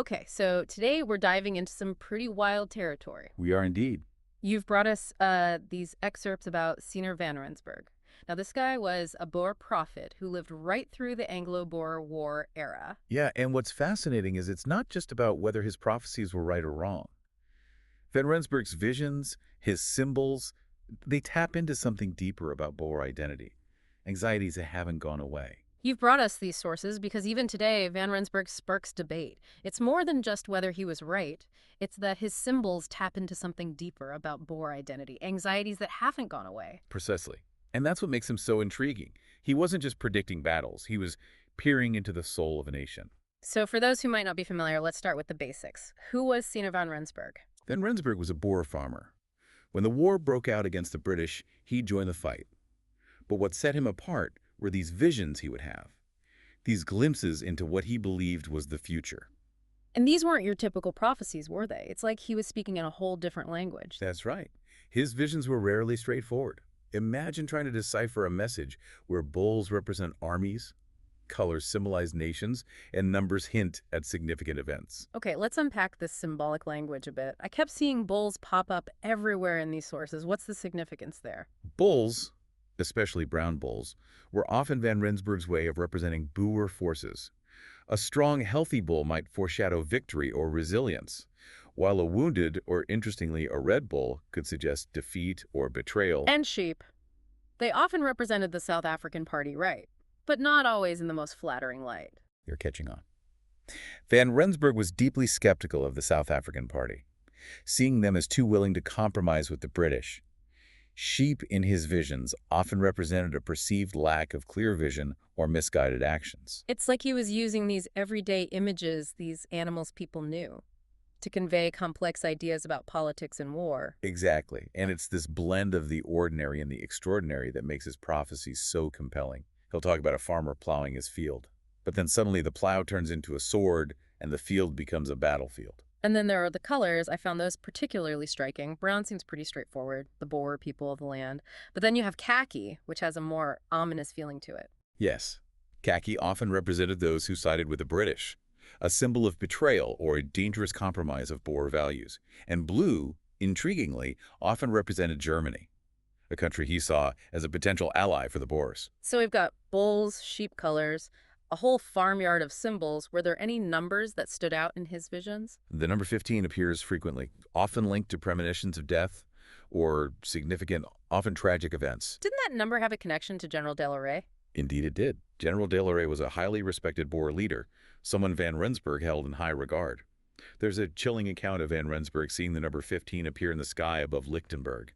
Okay, so today we're diving into some pretty wild territory. We are indeed. You've brought us these excerpts about Siener van Rensburg. Now, this guy was a Boer prophet who lived right through the Anglo-Boer War era. Yeah, and what's fascinating is it's not just about whether his prophecies were right or wrong. Van Rensburg's visions, his symbols, they tap into something deeper about Boer identity, anxieties that haven't gone away. You've brought us these sources because even today, Van Rensburg sparks debate. It's more than just whether he was right. It's that his symbols tap into something deeper about Boer identity, anxieties that haven't gone away. Precisely. And that's what makes him so intriguing. He wasn't just predicting battles, he was peering into the soul of a nation. So for those who might not be familiar, let's start with the basics. Who was Siener van Rensburg? Van Rensburg was a Boer farmer. When the war broke out against the British, he joined the fight. But what set him apart were these visions he would have, these glimpses into what he believed was the future. And these weren't your typical prophecies, were they? It's like he was speaking in a whole different language. That's right. His visions were rarely straightforward. Imagine trying to decipher a message where bulls represent armies, colors symbolize nations, and numbers hint at significant events. Okay, let's unpack this symbolic language a bit. I kept seeing bulls pop up everywhere in these sources. What's the significance there? Bulls, especially brown bulls, were often Van Rensburg's way of representing Boer forces. A strong, healthy bull might foreshadow victory or resilience, while a wounded, or interestingly, a red bull, could suggest defeat or betrayal. And sheep. They often represented the South African party right, but not always in the most flattering light. You're catching on. Van Rensburg was deeply skeptical of the South African party, seeing them as too willing to compromise with the British. Sheep in his visions often represented a perceived lack of clear vision or misguided actions. It's like he was using these everyday images, these animals people knew, to convey complex ideas about politics and war. Exactly, and it's this blend of the ordinary and the extraordinary that makes his prophecies so compelling. He'll talk about a farmer plowing his field, but then suddenly the plow turns into a sword and the field becomes a battlefield. And then there are the colors. I found those particularly striking. Brown seems pretty straightforward, the Boer people of the land. But then you have khaki, which has a more ominous feeling to it. Yes, khaki often represented those who sided with the British, a symbol of betrayal or a dangerous compromise of Boer values. And blue, intriguingly, often represented Germany, a country he saw as a potential ally for the Boers. So we've got bulls, sheep colors, a whole farmyard of symbols. Were there any numbers that stood out in his visions? The number 15 appears frequently, often linked to premonitions of death or significant, often tragic events. Didn't that number have a connection to General de la Rey? Indeed it did. General de la Rey was a highly respected Boer leader, someone Van Rensburg held in high regard. There's a chilling account of Van Rensburg seeing the number 15 appear in the sky above Lichtenberg.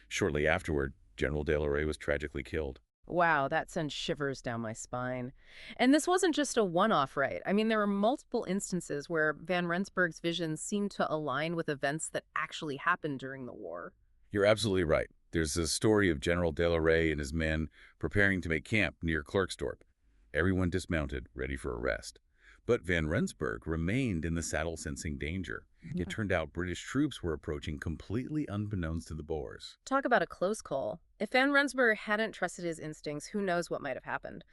Shortly afterward, General de la Rey was tragically killed. Wow, that sends shivers down my spine. And this wasn't just a one-off, right? I mean, there were multiple instances where Van Rensburg's visions seemed to align with events that actually happened during the war. You're absolutely right. There's a story of General de la Rey and his men preparing to make camp near Klerksdorp. Everyone dismounted, ready for a rest. But Van Rensburg remained in the saddle sensing danger. It turned out British troops were approaching completely unbeknownst to the Boers. Talk about a close call. If Van Rensburg hadn't trusted his instincts, who knows what might have happened.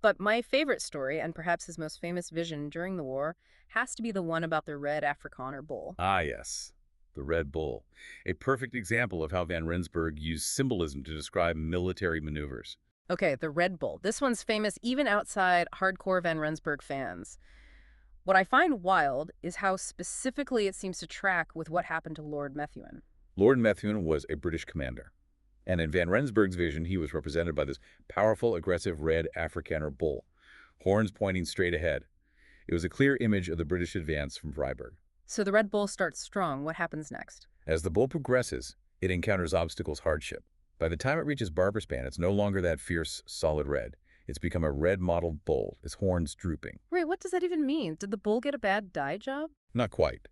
But my favorite story, and perhaps his most famous vision during the war, has to be the one about the red Afrikaner bull. Ah, yes. The Red Bull, a perfect example of how Van Rensburg used symbolism to describe military maneuvers. Okay, the Red Bull. This one's famous even outside hardcore Van Rensburg fans. What I find wild is how specifically it seems to track with what happened to Lord Methuen. Lord Methuen was a British commander, and in Van Rensburg's vision, he was represented by this powerful, aggressive red Afrikaner bull, horns pointing straight ahead. It was a clear image of the British advance from Vryburg. So the Red Bull starts strong. What happens next? As the bull progresses, it encounters obstacles, hardship. By the time it reaches Barberspan, it's no longer that fierce, solid red. It's become a red-mottled bull, its horns drooping. Wait, what does that even mean? Did the bull get a bad dye job? Not quite.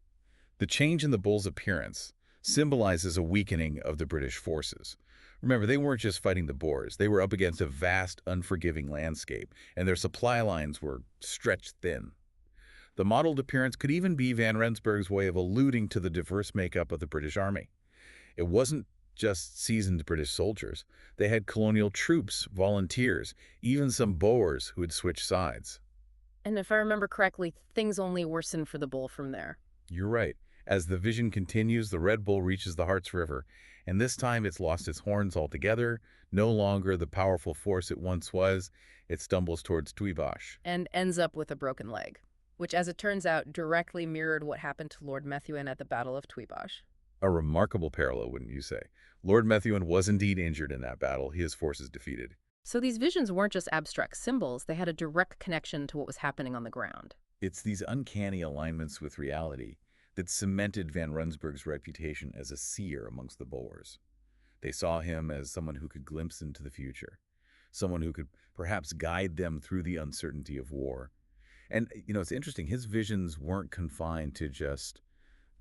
The change in the bull's appearance symbolizes a weakening of the British forces. Remember, they weren't just fighting the Boers. They were up against a vast, unforgiving landscape, and their supply lines were stretched thin. The mottled appearance could even be Van Rensburg's way of alluding to the diverse makeup of the British Army. It wasn't just seasoned British soldiers. They had colonial troops, volunteers, even some Boers who had switched sides. And if I remember correctly, things only worsen for the bull from there. You're right. As the vision continues, the Red Bull reaches the Harz River, and this time it's lost its horns altogether, no longer the powerful force it once was. It stumbles towards Tuibash. And ends up with a broken leg, which, as it turns out, directly mirrored what happened to Lord Methuen at the Battle of Tuibash. A remarkable parallel, wouldn't you say? Lord Methuen was indeed injured in that battle, his forces defeated. So these visions weren't just abstract symbols, they had a direct connection to what was happening on the ground. It's these uncanny alignments with reality that cemented Van Rensburg's reputation as a seer amongst the Boers. They saw him as someone who could glimpse into the future, someone who could perhaps guide them through the uncertainty of war. And, it's interesting, his visions weren't confined to just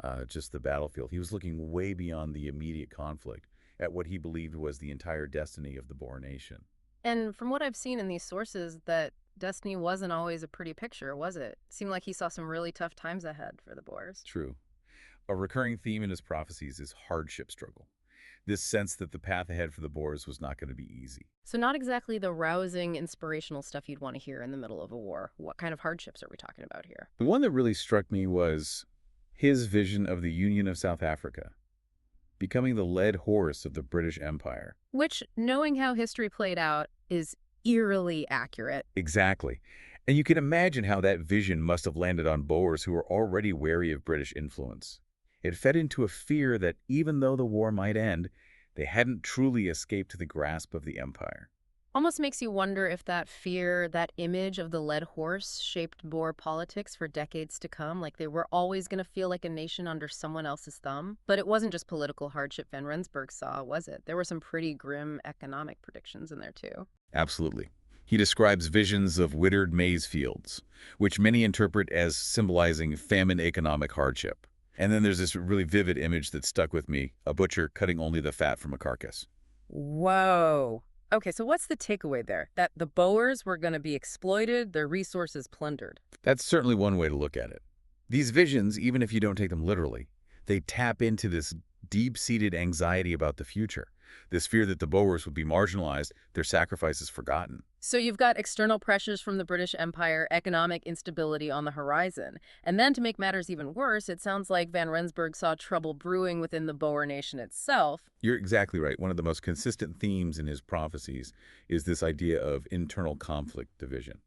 the battlefield. He was looking way beyond the immediate conflict at what he believed was the entire destiny of the Boer nation. And from what I've seen in these sources, that destiny wasn't always a pretty picture, was it? Seemed like he saw some really tough times ahead for the Boers. True. A recurring theme in his prophecies is hardship struggle. This sense that the path ahead for the Boers was not going to be easy. So not exactly the rousing, inspirational stuff you'd want to hear in the middle of a war. What kind of hardships are we talking about here? The one that really struck me was his vision of the Union of South Africa, becoming the led horse of the British Empire. Which, knowing how history played out, is eerily accurate. Exactly. And you can imagine how that vision must have landed on Boers who were already wary of British influence. It fed into a fear that even though the war might end, they hadn't truly escaped the grasp of the empire. Almost makes you wonder if that fear, that image of the led horse, shaped Boer politics for decades to come, like they were always going to feel like a nation under someone else's thumb. But it wasn't just political hardship Van Rensburg saw, was it? There were some pretty grim economic predictions in there, too. Absolutely. He describes visions of withered maize fields, which many interpret as symbolizing famine economic hardship. And then there's this really vivid image that stuck with me, a butcher cutting only the fat from a carcass. Whoa. Okay, so what's the takeaway there? That the Boers were going to be exploited, their resources plundered. That's certainly one way to look at it. These visions, even if you don't take them literally, they tap into this deep-seated anxiety about the future, this fear that the Boers would be marginalized, their sacrifices forgotten. So you've got external pressures from the British Empire, economic instability on the horizon. And then to make matters even worse, it sounds like Van Rensburg saw trouble brewing within the Boer nation itself. You're exactly right. One of the most consistent themes in his prophecies is this idea of internal conflict division.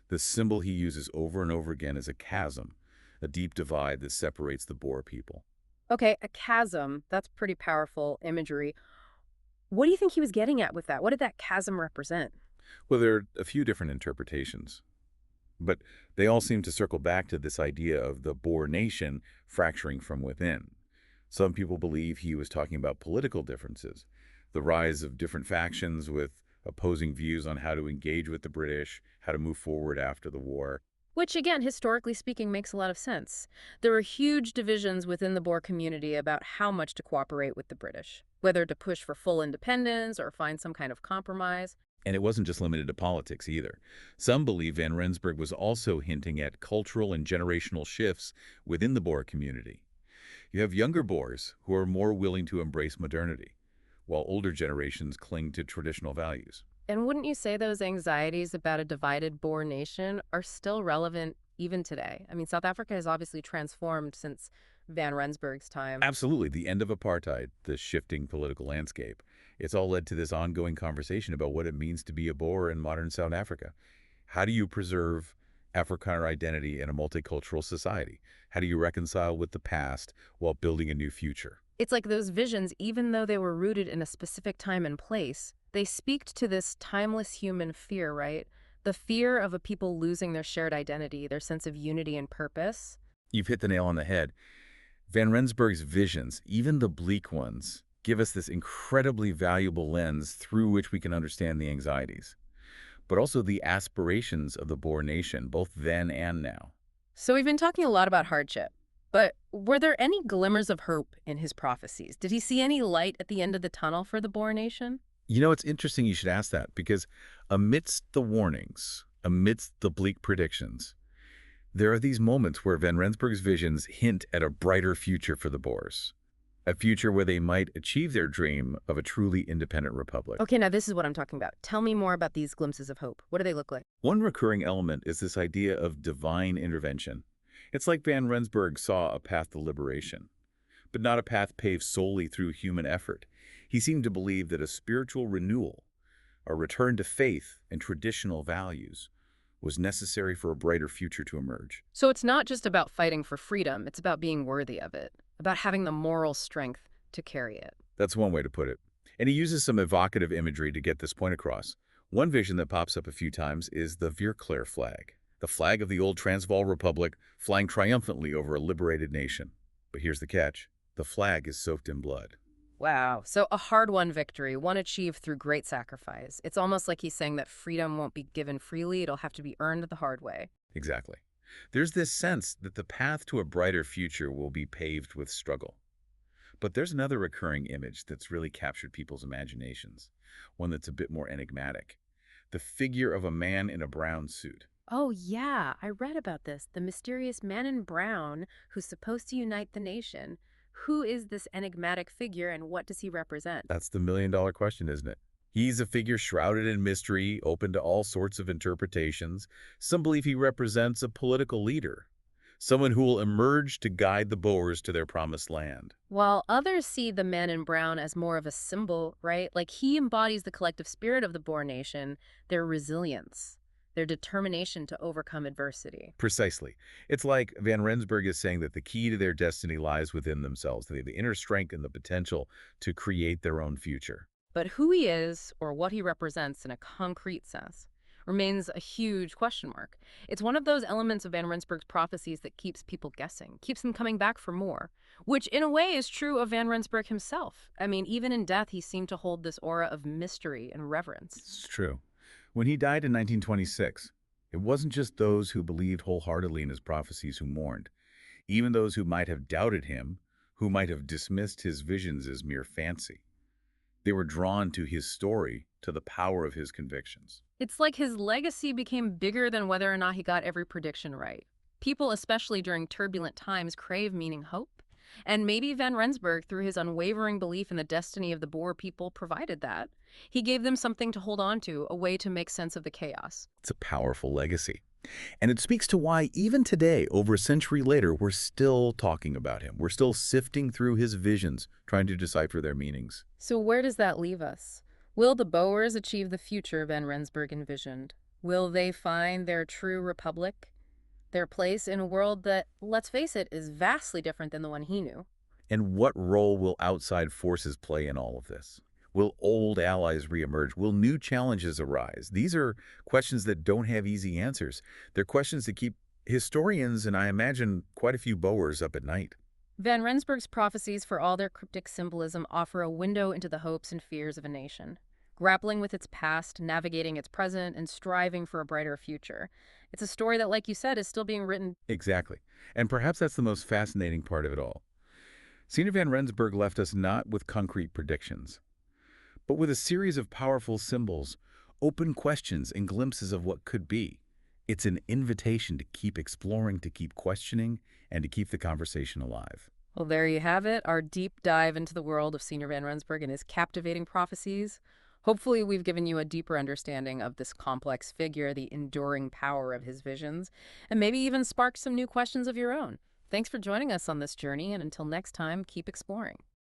The symbol he uses over and over again is a chasm, a deep divide that separates the Boer people. Okay, a chasm, that's pretty powerful imagery. What do you think he was getting at with that? What did that chasm represent? Well, there are a few different interpretations, but they all seem to circle back to this idea of the Boer nation fracturing from within. Some people believe he was talking about political differences, the rise of different factions with opposing views on how to engage with the British, how to move forward after the war. Which, again, historically speaking, makes a lot of sense. There were huge divisions within the Boer community about how much to cooperate with the British, whether to push for full independence or find some kind of compromise. And it wasn't just limited to politics either. Some believe Van Rensburg was also hinting at cultural and generational shifts within the Boer community. You have younger Boers who are more willing to embrace modernity, while older generations cling to traditional values. And wouldn't you say those anxieties about a divided Boer nation are still relevant even today? I mean, South Africa has obviously transformed since Van Rensburg's time. Absolutely. The end of apartheid, the shifting political landscape, it's all led to this ongoing conversation about what it means to be a Boer in modern South Africa. How do you preserve Afrikaner identity in a multicultural society? How do you reconcile with the past while building a new future? It's like those visions, even though they were rooted in a specific time and place, they speak to this timeless human fear, right? The fear of a people losing their shared identity, their sense of unity and purpose. You've hit the nail on the head. Van Rensburg's visions, even the bleak ones, give us this incredibly valuable lens through which we can understand the anxieties, but also the aspirations of the Boer nation, both then and now. So we've been talking a lot about hardship, but were there any glimmers of hope in his prophecies? Did he see any light at the end of the tunnel for the Boer nation? It's interesting you should ask that, because amidst the warnings, amidst the bleak predictions, there are these moments where Van Rensburg's visions hint at a brighter future for the Boers. a future where they might achieve their dream of a truly independent republic. Okay, now this is what I'm talking about. Tell me more about these glimpses of hope. What do they look like? One recurring element is this idea of divine intervention. It's like Van Rensburg saw a path to liberation, but not a path paved solely through human effort. He seemed to believe that a spiritual renewal, a return to faith and traditional values, was necessary for a brighter future to emerge. So it's not just about fighting for freedom, it's about being worthy of it, about having the moral strength to carry it. That's one way to put it. And he uses some evocative imagery to get this point across. One vision that pops up a few times is the Veerklaar flag, the flag of the old Transvaal Republic flying triumphantly over a liberated nation. But here's the catch. The flag is soaked in blood. Wow. So a hard-won victory, one achieved through great sacrifice. It's almost like he's saying that freedom won't be given freely, it'll have to be earned the hard way. Exactly. There's this sense that the path to a brighter future will be paved with struggle. But there's another recurring image that's really captured people's imaginations, one that's a bit more enigmatic. The figure of a man in a brown suit. Oh, yeah, I read about this. The mysterious man in brown who's supposed to unite the nation. Who is this enigmatic figure and what does he represent? That's the million-dollar question, isn't it? He's a figure shrouded in mystery, open to all sorts of interpretations. Some believe he represents a political leader, someone who will emerge to guide the Boers to their promised land. While others see the man in brown as more of a symbol, right? Like he embodies the collective spirit of the Boer nation, their resilience, their determination to overcome adversity. Precisely. It's like Van Rensburg is saying that the key to their destiny lies within themselves. They have the inner strength and the potential to create their own future. But who he is, or what he represents in a concrete sense, remains a huge question mark. It's one of those elements of Van Rensburg's prophecies that keeps people guessing, keeps them coming back for more, which in a way is true of Van Rensburg himself. I mean, even in death, he seemed to hold this aura of mystery and reverence. It's true. When he died in 1926, it wasn't just those who believed wholeheartedly in his prophecies who mourned. Even those who might have doubted him, who might have dismissed his visions as mere fancy. They were drawn to his story, to the power of his convictions. It's like his legacy became bigger than whether or not he got every prediction right. People, especially during turbulent times, crave meaning, hope. And maybe Van Rensburg, through his unwavering belief in the destiny of the Boer people, provided that. He gave them something to hold on to, a way to make sense of the chaos. It's a powerful legacy. And it speaks to why, even today, over a century later, we're still talking about him. We're still sifting through his visions, trying to decipher their meanings. So where does that leave us? Will the Boers achieve the future Van Rensburg envisioned? Will they find their true republic? Their place in a world that, let's face it, is vastly different than the one he knew? And what role will outside forces play in all of this? Will old allies reemerge? Will new challenges arise? These are questions that don't have easy answers. They're questions that keep historians, and I imagine quite a few Boers, up at night. Van Rensburg's prophecies, for all their cryptic symbolism, offer a window into the hopes and fears of a nation, grappling with its past, navigating its present, and striving for a brighter future. It's a story that, like you said, is still being written. Exactly. And perhaps that's the most fascinating part of it all. Siener van Rensburg left us not with concrete predictions, but with a series of powerful symbols, open questions, and glimpses of what could be. It's an invitation to keep exploring, to keep questioning, and to keep the conversation alive. Well, there you have it, our deep dive into the world of Siener van Rensburg and his captivating prophecies. Hopefully, we've given you a deeper understanding of this complex figure, the enduring power of his visions, and maybe even sparked some new questions of your own. Thanks for joining us on this journey, and until next time, keep exploring.